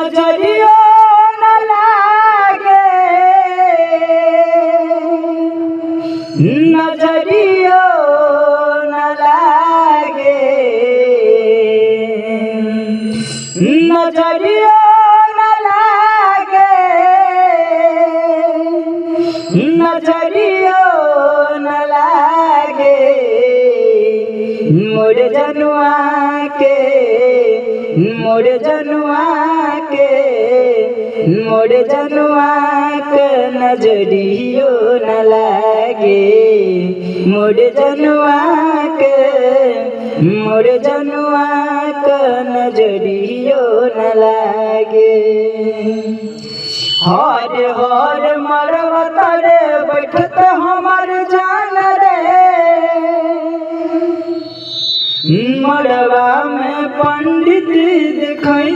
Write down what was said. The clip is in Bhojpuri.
नजरियो न लागे नजरियो न लागे नजरियो न लागे नजरियो न लागे मोर जनुआ के मोर जनुआ के मोर जनुआ के नजरियो न लागे मोर जनुआ के मोर जनुआ के नजरियो न लागे हर हर मरवा तरे बैठत हमार जान रे मरवा में पंडित दिखाई